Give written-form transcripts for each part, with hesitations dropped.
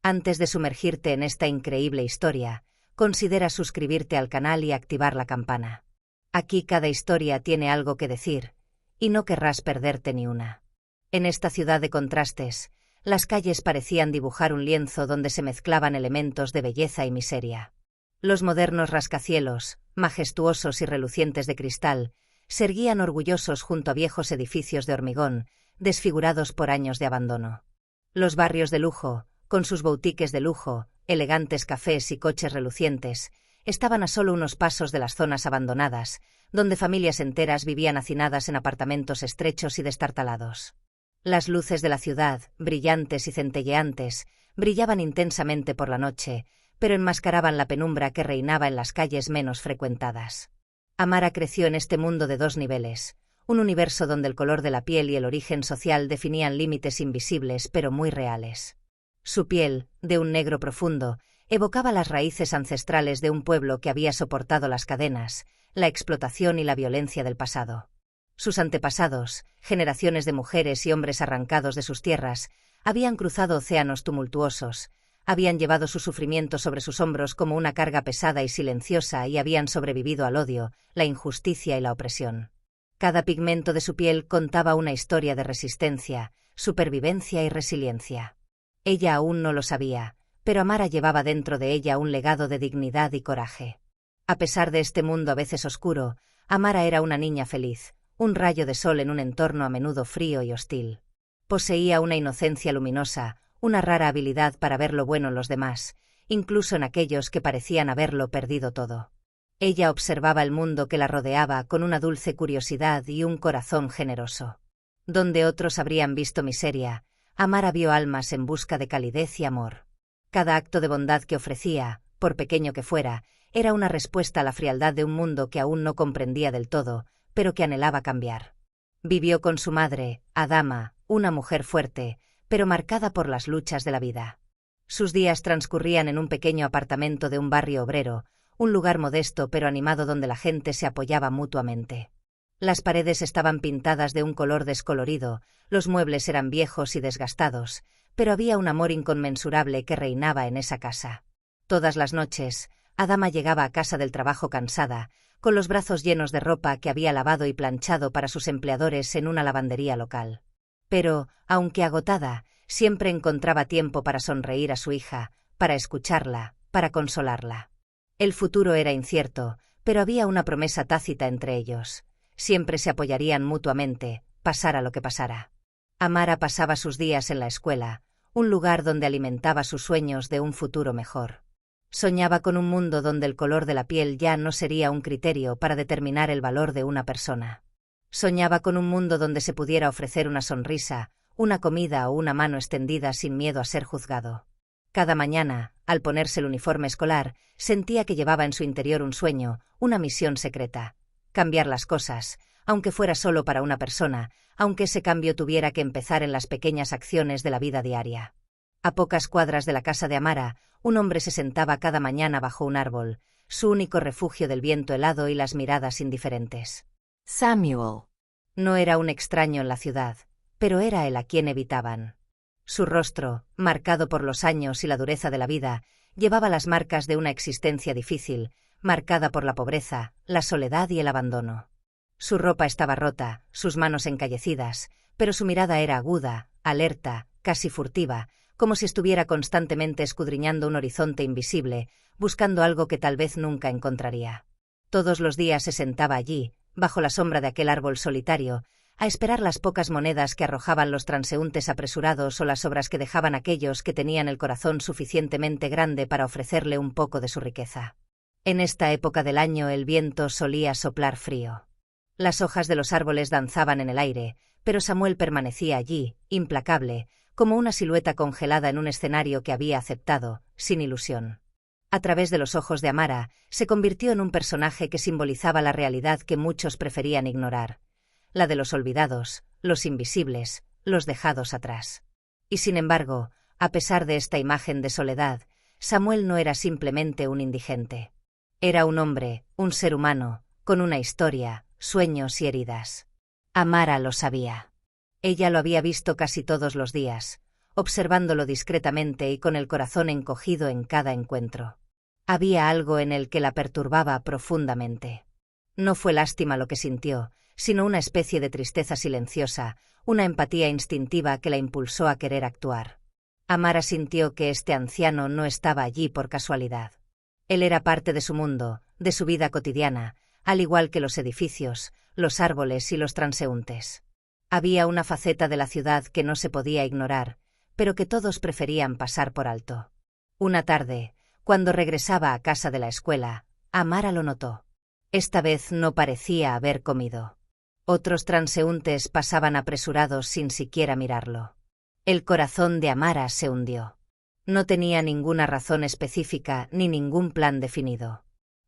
Antes de sumergirte en esta increíble historia, considera suscribirte al canal y activar la campana. Aquí cada historia tiene algo que decir, y no querrás perderte ni una. En esta ciudad de contrastes, las calles parecían dibujar un lienzo donde se mezclaban elementos de belleza y miseria. Los modernos rascacielos, majestuosos y relucientes de cristal, se erguían orgullosos junto a viejos edificios de hormigón, desfigurados por años de abandono. Los barrios de lujo, con sus boutiques de lujo, elegantes cafés y coches relucientes, estaban a solo unos pasos de las zonas abandonadas, donde familias enteras vivían hacinadas en apartamentos estrechos y destartalados. Las luces de la ciudad, brillantes y centelleantes, brillaban intensamente por la noche, pero enmascaraban la penumbra que reinaba en las calles menos frecuentadas. Amara creció en este mundo de dos niveles, un universo donde el color de la piel y el origen social definían límites invisibles pero muy reales. Su piel, de un negro profundo, evocaba las raíces ancestrales de un pueblo que había soportado las cadenas, la explotación y la violencia del pasado. Sus antepasados, generaciones de mujeres y hombres arrancados de sus tierras, habían cruzado océanos tumultuosos, habían llevado su sufrimiento sobre sus hombros como una carga pesada y silenciosa y habían sobrevivido al odio, la injusticia y la opresión. Cada pigmento de su piel contaba una historia de resistencia, supervivencia y resiliencia. Ella aún no lo sabía, pero Amara llevaba dentro de ella un legado de dignidad y coraje. A pesar de este mundo a veces oscuro, Amara era una niña feliz, un rayo de sol en un entorno a menudo frío y hostil. Poseía una inocencia luminosa, una rara habilidad para ver lo bueno en los demás, incluso en aquellos que parecían haberlo perdido todo. Ella observaba el mundo que la rodeaba con una dulce curiosidad y un corazón generoso. Donde otros habrían visto miseria, Amara vio almas en busca de calidez y amor. Cada acto de bondad que ofrecía, por pequeño que fuera, era una respuesta a la frialdad de un mundo que aún no comprendía del todo, pero que anhelaba cambiar. Vivió con su madre, Adama, una mujer fuerte, pero marcada por las luchas de la vida. Sus días transcurrían en un pequeño apartamento de un barrio obrero, un lugar modesto pero animado donde la gente se apoyaba mutuamente. Las paredes estaban pintadas de un color descolorido, los muebles eran viejos y desgastados, pero había un amor inconmensurable que reinaba en esa casa. Todas las noches, Adama llegaba a casa del trabajo cansada, con los brazos llenos de ropa que había lavado y planchado para sus empleadores en una lavandería local. Pero, aunque agotada, siempre encontraba tiempo para sonreír a su hija, para escucharla, para consolarla. El futuro era incierto, pero había una promesa tácita entre ellos. Siempre se apoyarían mutuamente, pasara lo que pasara. Amara pasaba sus días en la escuela, un lugar donde alimentaba sus sueños de un futuro mejor. Soñaba con un mundo donde el color de la piel ya no sería un criterio para determinar el valor de una persona. Soñaba con un mundo donde se pudiera ofrecer una sonrisa, una comida o una mano extendida sin miedo a ser juzgado. Cada mañana, al ponerse el uniforme escolar, sentía que llevaba en su interior un sueño, una misión secreta. Cambiar las cosas, aunque fuera solo para una persona, aunque ese cambio tuviera que empezar en las pequeñas acciones de la vida diaria. A pocas cuadras de la casa de Amara, un hombre se sentaba cada mañana bajo un árbol, su único refugio del viento helado y las miradas indiferentes. Samuel. No era un extraño en la ciudad, pero era él a quien evitaban. Su rostro, marcado por los años y la dureza de la vida, llevaba las marcas de una existencia difícil, marcada por la pobreza, la soledad y el abandono. Su ropa estaba rota, sus manos encallecidas, pero su mirada era aguda, alerta, casi furtiva, como si estuviera constantemente escudriñando un horizonte invisible, buscando algo que tal vez nunca encontraría. Todos los días se sentaba allí, bajo la sombra de aquel árbol solitario, a esperar las pocas monedas que arrojaban los transeúntes apresurados o las obras que dejaban aquellos que tenían el corazón suficientemente grande para ofrecerle un poco de su riqueza. En esta época del año el viento solía soplar frío. Las hojas de los árboles danzaban en el aire, pero Samuel permanecía allí, implacable, como una silueta congelada en un escenario que había aceptado, sin ilusión. A través de los ojos de Amara, se convirtió en un personaje que simbolizaba la realidad que muchos preferían ignorar, la de los olvidados, los invisibles, los dejados atrás. Y sin embargo, a pesar de esta imagen de soledad, Samuel no era simplemente un indigente. Era un hombre, un ser humano, con una historia, sueños y heridas. Amara lo sabía. Ella lo había visto casi todos los días. observándolo discretamente y con el corazón encogido en cada encuentro. Había algo en él que la perturbaba profundamente. No fue lástima lo que sintió, sino una especie de tristeza silenciosa, una empatía instintiva que la impulsó a querer actuar. Amara sintió que este anciano no estaba allí por casualidad. Él era parte de su mundo, de su vida cotidiana, al igual que los edificios, los árboles y los transeúntes. Había una faceta de la ciudad que no se podía ignorar, pero que todos preferían pasar por alto. Una tarde, cuando regresaba a casa de la escuela, Amara lo notó. Esta vez no parecía haber comido. Otros transeúntes pasaban apresurados sin siquiera mirarlo. El corazón de Amara se hundió. No tenía ninguna razón específica ni ningún plan definido.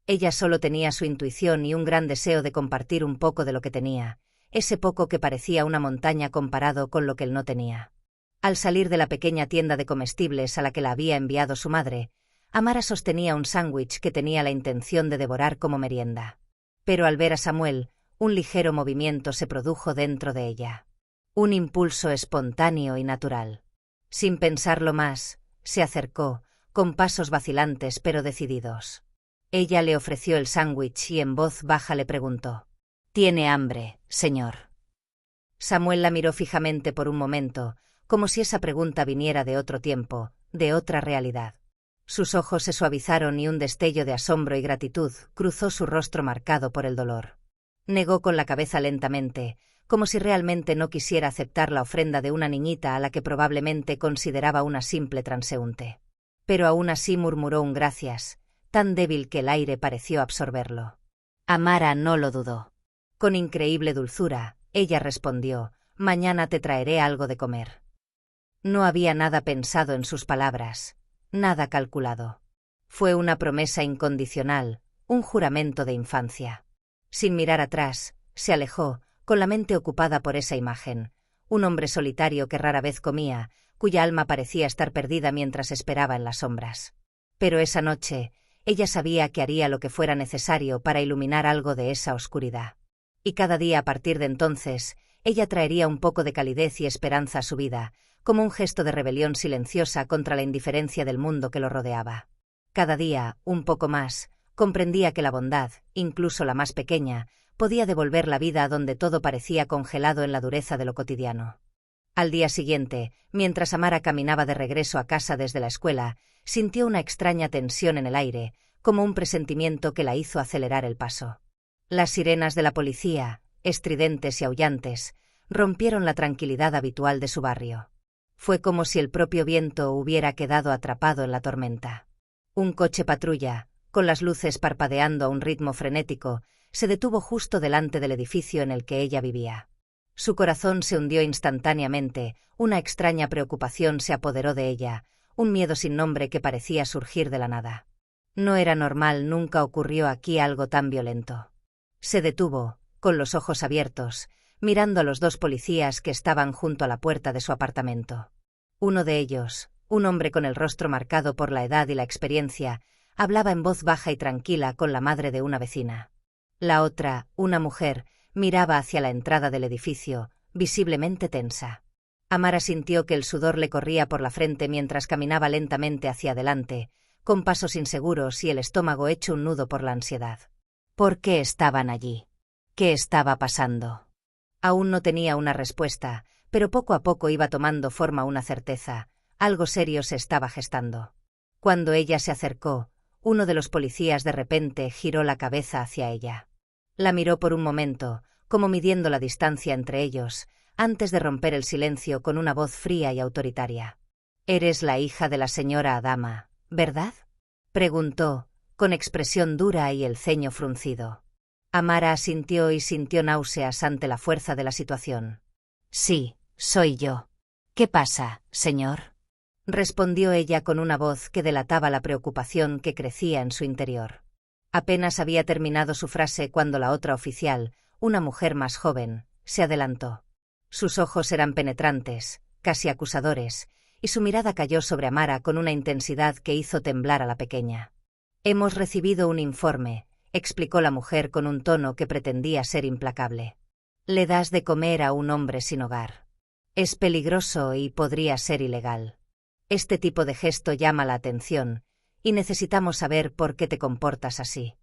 Ella solo tenía su intuición y un gran deseo de compartir un poco de lo que tenía, ese poco que parecía una montaña comparado con lo que él no tenía. Al salir de la pequeña tienda de comestibles a la que la había enviado su madre, Amara sostenía un sándwich que tenía la intención de devorar como merienda. Pero al ver a Samuel, un ligero movimiento se produjo dentro de ella. Un impulso espontáneo y natural. Sin pensarlo más, se acercó, con pasos vacilantes pero decididos. Ella le ofreció el sándwich y en voz baja le preguntó: «¿Tiene hambre, señor?». Samuel la miró fijamente por un momento, como si esa pregunta viniera de otro tiempo, de otra realidad. Sus ojos se suavizaron y un destello de asombro y gratitud cruzó su rostro marcado por el dolor. Negó con la cabeza lentamente, como si realmente no quisiera aceptar la ofrenda de una niñita a la que probablemente consideraba una simple transeúnte. Pero aún así murmuró un gracias, tan débil que el aire pareció absorberlo. Amara no lo dudó. Con increíble dulzura, ella respondió: «Mañana te traeré algo de comer». No había nada pensado en sus palabras, nada calculado. Fue una promesa incondicional, un juramento de infancia. Sin mirar atrás, se alejó, con la mente ocupada por esa imagen, un hombre solitario que rara vez comía, cuya alma parecía estar perdida mientras esperaba en las sombras. Pero esa noche, ella sabía que haría lo que fuera necesario para iluminar algo de esa oscuridad. Y cada día a partir de entonces, ella traería un poco de calidez y esperanza a su vida, como un gesto de rebelión silenciosa contra la indiferencia del mundo que lo rodeaba. Cada día, un poco más, comprendía que la bondad, incluso la más pequeña, podía devolver la vida a donde todo parecía congelado en la dureza de lo cotidiano. Al día siguiente, mientras Amara caminaba de regreso a casa desde la escuela, sintió una extraña tensión en el aire, como un presentimiento que la hizo acelerar el paso. Las sirenas de la policía, estridentes y aullantes, rompieron la tranquilidad habitual de su barrio. Fue como si el propio viento hubiera quedado atrapado en la tormenta. Un coche patrulla, con las luces parpadeando a un ritmo frenético, se detuvo justo delante del edificio en el que ella vivía. Su corazón se hundió instantáneamente, una extraña preocupación se apoderó de ella, un miedo sin nombre que parecía surgir de la nada. No era normal, nunca ocurrió aquí algo tan violento. Se detuvo, con los ojos abiertos, mirando a los dos policías que estaban junto a la puerta de su apartamento. Uno de ellos, un hombre con el rostro marcado por la edad y la experiencia, hablaba en voz baja y tranquila con la madre de una vecina. La otra, una mujer, miraba hacia la entrada del edificio, visiblemente tensa. Amara sintió que el sudor le corría por la frente mientras caminaba lentamente hacia adelante, con pasos inseguros y el estómago hecho un nudo por la ansiedad. ¿Por qué estaban allí? ¿Qué estaba pasando? Aún no tenía una respuesta, pero poco a poco iba tomando forma una certeza: algo serio se estaba gestando. Cuando ella se acercó, uno de los policías de repente giró la cabeza hacia ella. La miró por un momento, como midiendo la distancia entre ellos, antes de romper el silencio con una voz fría y autoritaria. «Eres la hija de la señora Adama, ¿verdad?», preguntó, con expresión dura y el ceño fruncido. Amara asintió y sintió náuseas ante la fuerza de la situación. «Sí, soy yo. ¿Qué pasa, señor?», respondió ella con una voz que delataba la preocupación que crecía en su interior. Apenas había terminado su frase cuando la otra oficial, una mujer más joven, se adelantó. Sus ojos eran penetrantes, casi acusadores, y su mirada cayó sobre Amara con una intensidad que hizo temblar a la pequeña. «Hemos recibido un informe», explicó la mujer con un tono que pretendía ser implacable. «Le das de comer a un hombre sin hogar». Es peligroso y podría ser ilegal. Este tipo de gesto llama la atención, y necesitamos saber por qué te comportas así.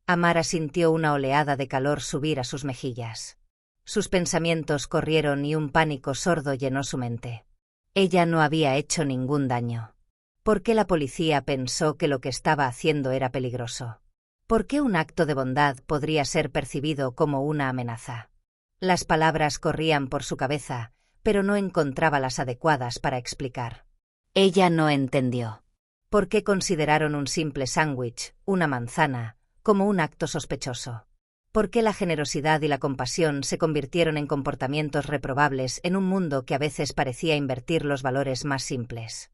Amara sintió una oleada de calor subir a sus mejillas. Sus pensamientos corrieron y un pánico sordo llenó su mente. Ella no había hecho ningún daño. ¿Por qué la policía pensó que lo que estaba haciendo era peligroso? ¿Por qué un acto de bondad podría ser percibido como una amenaza? Las palabras corrían por su cabeza, pero no encontraba las adecuadas para explicar. Ella no entendió. ¿Por qué consideraron un simple sándwich, una manzana, como un acto sospechoso? ¿Por qué la generosidad y la compasión se convirtieron en comportamientos reprobables en un mundo que a veces parecía invertir los valores más simples?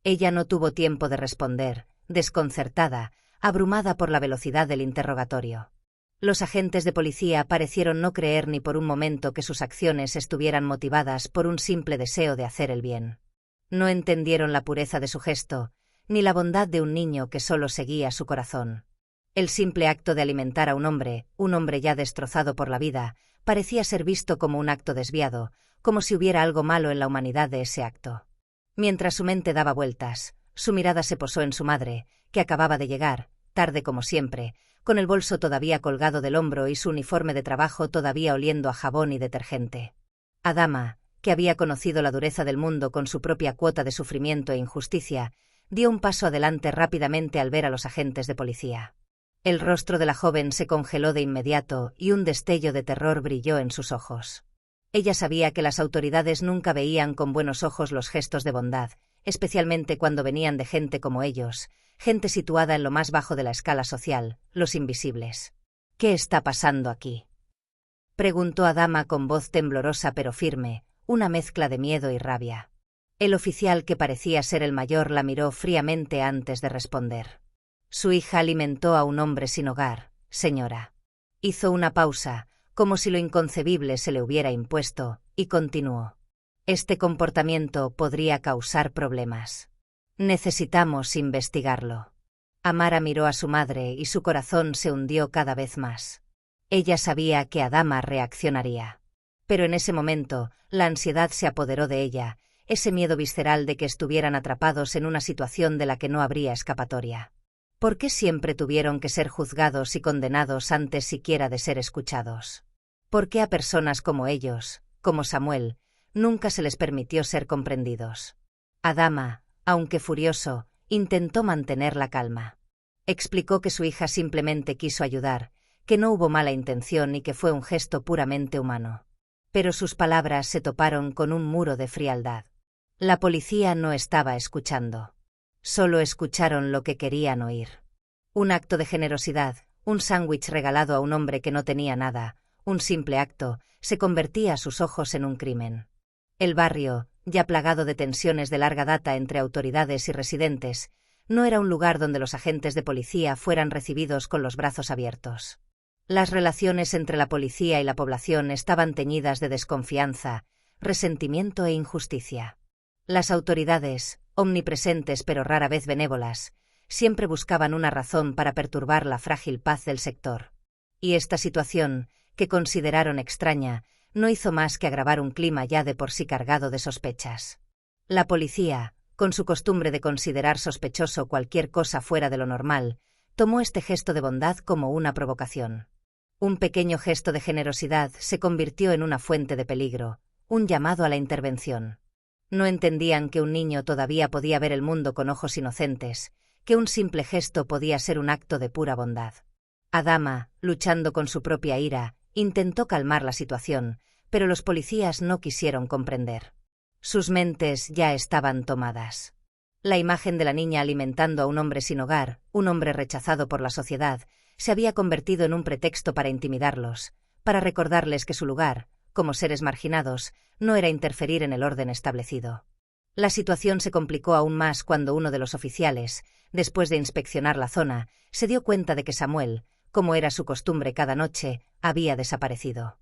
Ella no tuvo tiempo de responder, desconcertada, abrumada por la velocidad del interrogatorio. Los agentes de policía parecieron no creer ni por un momento que sus acciones estuvieran motivadas por un simple deseo de hacer el bien. No entendieron la pureza de su gesto, ni la bondad de un niño que solo seguía su corazón. El simple acto de alimentar a un hombre ya destrozado por la vida, parecía ser visto como un acto desviado, como si hubiera algo malo en la humanidad de ese acto. Mientras su mente daba vueltas, su mirada se posó en su madre, que acababa de llegar, tarde como siempre, con el bolso todavía colgado del hombro y su uniforme de trabajo todavía oliendo a jabón y detergente. Adama, que había conocido la dureza del mundo con su propia cuota de sufrimiento e injusticia, dio un paso adelante rápidamente al ver a los agentes de policía. El rostro de la joven se congeló de inmediato y un destello de terror brilló en sus ojos. Ella sabía que las autoridades nunca veían con buenos ojos los gestos de bondad, especialmente cuando venían de gente como ellos, gente situada en lo más bajo de la escala social, los invisibles. ¿Qué está pasando aquí?, preguntó Adama con voz temblorosa pero firme, una mezcla de miedo y rabia. El oficial, que parecía ser el mayor, la miró fríamente antes de responder. Su hija alimentó a un hombre sin hogar, señora. Hizo una pausa, como si lo inconcebible se le hubiera impuesto, y continuó. Este comportamiento podría causar problemas. Necesitamos investigarlo. Amara miró a su madre y su corazón se hundió cada vez más. Ella sabía que Adama reaccionaría. Pero en ese momento, la ansiedad se apoderó de ella, ese miedo visceral de que estuvieran atrapados en una situación de la que no habría escapatoria. ¿Por qué siempre tuvieron que ser juzgados y condenados antes siquiera de ser escuchados? ¿Por qué a personas como ellos, como Samuel, nunca se les permitió ser comprendidos? Adama, aunque furioso, intentó mantener la calma. Explicó que su hija simplemente quiso ayudar, que no hubo mala intención y que fue un gesto puramente humano. Pero sus palabras se toparon con un muro de frialdad. La policía no estaba escuchando. Solo escucharon lo que querían oír. Un acto de generosidad, un sándwich regalado a un hombre que no tenía nada, un simple acto, se convertía a sus ojos en un crimen. El barrio, ya plagado de tensiones de larga data entre autoridades y residentes, no era un lugar donde los agentes de policía fueran recibidos con los brazos abiertos. Las relaciones entre la policía y la población estaban teñidas de desconfianza, resentimiento e injusticia. Las autoridades, omnipresentes pero rara vez benévolas, siempre buscaban una razón para perturbar la frágil paz del sector. Y esta situación, que consideraron extraña, no hizo más que agravar un clima ya de por sí cargado de sospechas. La policía, con su costumbre de considerar sospechoso cualquier cosa fuera de lo normal, tomó este gesto de bondad como una provocación. Un pequeño gesto de generosidad se convirtió en una fuente de peligro, un llamado a la intervención. No entendían que un niño todavía podía ver el mundo con ojos inocentes, que un simple gesto podía ser un acto de pura bondad. Adama, luchando con su propia ira, intentó calmar la situación, pero los policías no quisieron comprender. Sus mentes ya estaban tomadas. La imagen de la niña alimentando a un hombre sin hogar, un hombre rechazado por la sociedad, se había convertido en un pretexto para intimidarlos, para recordarles que su lugar, como seres marginados, no era interferir en el orden establecido. La situación se complicó aún más cuando uno de los oficiales, después de inspeccionar la zona, se dio cuenta de que Samuel, como era su costumbre cada noche, había desaparecido.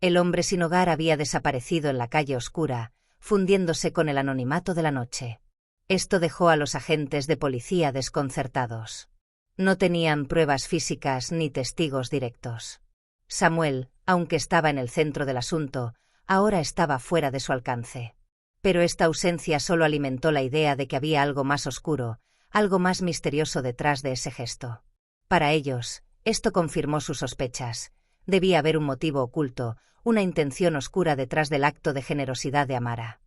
El hombre sin hogar había desaparecido en la calle oscura, fundiéndose con el anonimato de la noche. Esto dejó a los agentes de policía desconcertados. No tenían pruebas físicas ni testigos directos. Samuel, aunque estaba en el centro del asunto, ahora estaba fuera de su alcance. Pero esta ausencia solo alimentó la idea de que había algo más oscuro, algo más misterioso detrás de ese gesto. Para ellos, esto confirmó sus sospechas. Debía haber un motivo oculto, una intención oscura detrás del acto de generosidad de Amara.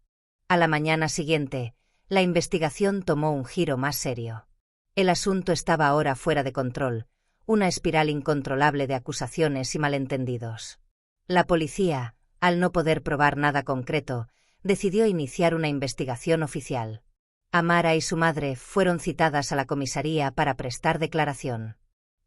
A la mañana siguiente, la investigación tomó un giro más serio. El asunto estaba ahora fuera de control, una espiral incontrolable de acusaciones y malentendidos. La policía, al no poder probar nada concreto, decidió iniciar una investigación oficial. Amara y su madre fueron citadas a la comisaría para prestar declaración.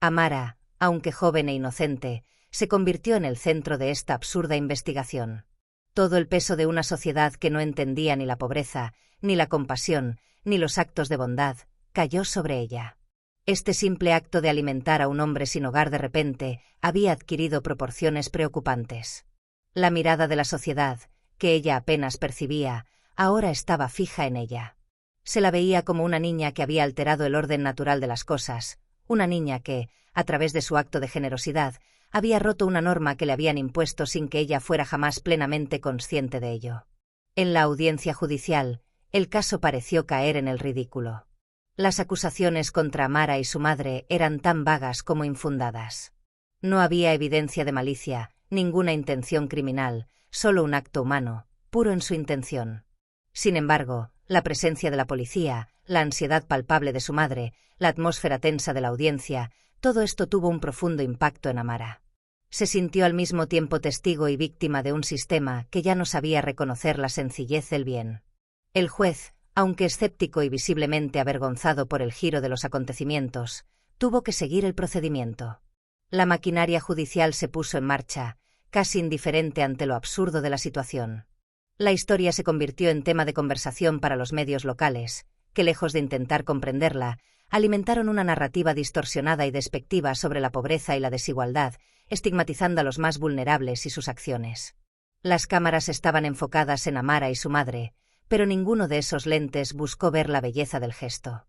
Amara, aunque joven e inocente, se convirtió en el centro de esta absurda investigación. Todo el peso de una sociedad que no entendía ni la pobreza, ni la compasión, ni los actos de bondad, cayó sobre ella. Este simple acto de alimentar a un hombre sin hogar de repente había adquirido proporciones preocupantes. La mirada de la sociedad, que ella apenas percibía, ahora estaba fija en ella. Se la veía como una niña que había alterado el orden natural de las cosas, una niña que, a través de su acto de generosidad, había roto una norma que le habían impuesto sin que ella fuera jamás plenamente consciente de ello. En la audiencia judicial, el caso pareció caer en el ridículo. Las acusaciones contra Amara y su madre eran tan vagas como infundadas. No había evidencia de malicia, ninguna intención criminal, solo un acto humano, puro en su intención. Sin embargo, la presencia de la policía, la ansiedad palpable de su madre, la atmósfera tensa de la audiencia, todo esto tuvo un profundo impacto en Amara. Se sintió al mismo tiempo testigo y víctima de un sistema que ya no sabía reconocer la sencillez del bien. El juez, aunque escéptico y visiblemente avergonzado por el giro de los acontecimientos, tuvo que seguir el procedimiento. La maquinaria judicial se puso en marcha, casi indiferente ante lo absurdo de la situación. La historia se convirtió en tema de conversación para los medios locales, que lejos de intentar comprenderla, alimentaron una narrativa distorsionada y despectiva sobre la pobreza y la desigualdad, estigmatizando a los más vulnerables y sus acciones. Las cámaras estaban enfocadas en Amara y su madre, pero ninguno de esos lentes buscó ver la belleza del gesto.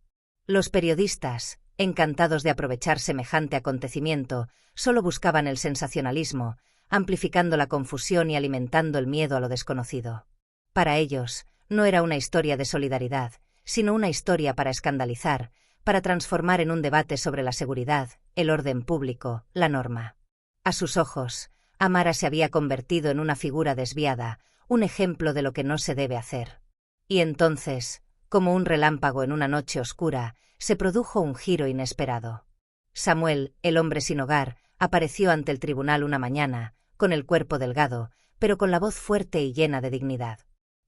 Los periodistas, encantados de aprovechar semejante acontecimiento, solo buscaban el sensacionalismo, amplificando la confusión y alimentando el miedo a lo desconocido. Para ellos, no era una historia de solidaridad, sino una historia para escandalizar, para transformar en un debate sobre la seguridad, el orden público, la norma. A sus ojos, Amara se había convertido en una figura desviada, un ejemplo de lo que no se debe hacer. Y entonces, como un relámpago en una noche oscura, se produjo un giro inesperado. Samuel, el hombre sin hogar, apareció ante el tribunal una mañana, con el cuerpo delgado, pero con la voz fuerte y llena de dignidad.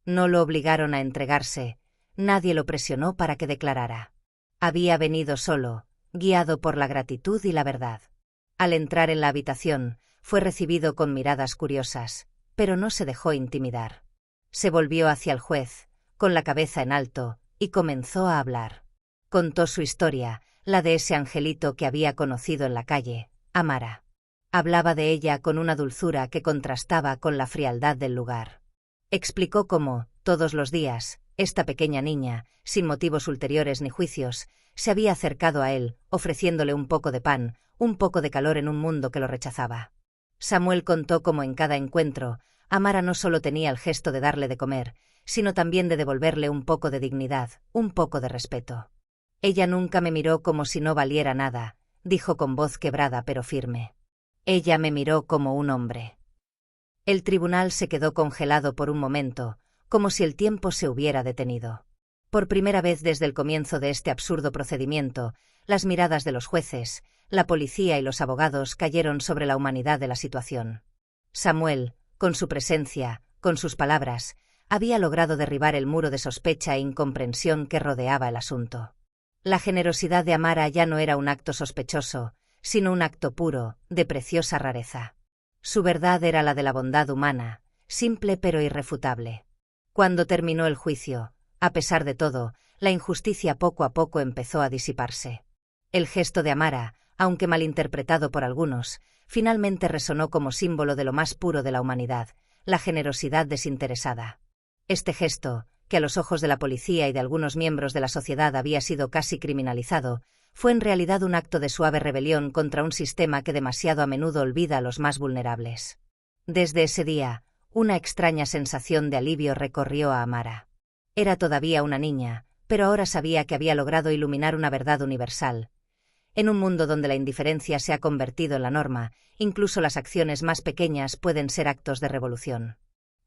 No lo obligaron a entregarse, nadie lo presionó para que declarara. Había venido solo, guiado por la gratitud y la verdad. Al entrar en la habitación, fue recibido con miradas curiosas, pero no se dejó intimidar. Se volvió hacia el juez, con la cabeza en alto, y comenzó a hablar. Contó su historia, la de ese angelito que había conocido en la calle, Amara. Hablaba de ella con una dulzura que contrastaba con la frialdad del lugar. Explicó cómo, todos los días, esta pequeña niña, sin motivos ulteriores ni juicios, se había acercado a él, ofreciéndole un poco de pan, un poco de calor en un mundo que lo rechazaba. Samuel contó cómo en cada encuentro, Amara no solo tenía el gesto de darle de comer, sino también de devolverle un poco de dignidad, un poco de respeto. Ella nunca me miró como si no valiera nada, dijo con voz quebrada pero firme. Ella me miró como un hombre. El tribunal se quedó congelado por un momento, como si el tiempo se hubiera detenido. Por primera vez desde el comienzo de este absurdo procedimiento, las miradas de los jueces, la policía y los abogados cayeron sobre la humanidad de la situación. Samuel, con su presencia, con sus palabras, había logrado derribar el muro de sospecha e incomprensión que rodeaba el asunto. La generosidad de Amara ya no era un acto sospechoso, sino un acto puro, de preciosa rareza. Su verdad era la de la bondad humana, simple pero irrefutable. Cuando terminó el juicio, a pesar de todo, la injusticia poco a poco empezó a disiparse. El gesto de Amara, aunque malinterpretado por algunos, finalmente resonó como símbolo de lo más puro de la humanidad, la generosidad desinteresada. Este gesto, que a los ojos de la policía y de algunos miembros de la sociedad había sido casi criminalizado, fue en realidad un acto de suave rebelión contra un sistema que demasiado a menudo olvida a los más vulnerables. Desde ese día, Una extraña sensación de alivio recorrió a Amara. Era todavía una niña, pero ahora sabía que había logrado iluminar una verdad universal. En un mundo donde la indiferencia se ha convertido en la norma, incluso las acciones más pequeñas pueden ser actos de revolución.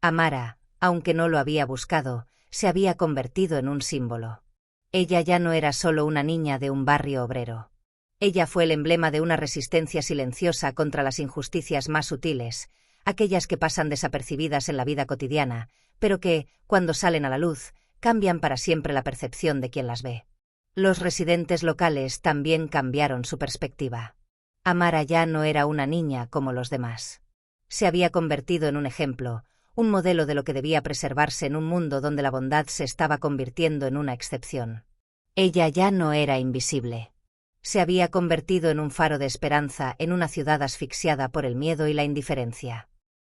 Amara, aunque no lo había buscado, se había convertido en un símbolo. Ella ya no era solo una niña de un barrio obrero. Ella fue el emblema de una resistencia silenciosa contra las injusticias más sutiles, aquellas que pasan desapercibidas en la vida cotidiana, pero que, cuando salen a la luz, cambian para siempre la percepción de quien las ve. Los residentes locales también cambiaron su perspectiva. Amara ya no era una niña como los demás. Se había convertido en un ejemplo, un modelo de lo que debía preservarse en un mundo donde la bondad se estaba convirtiendo en una excepción. Ella ya no era invisible. Se había convertido en un faro de esperanza en una ciudad asfixiada por el miedo y la indiferencia.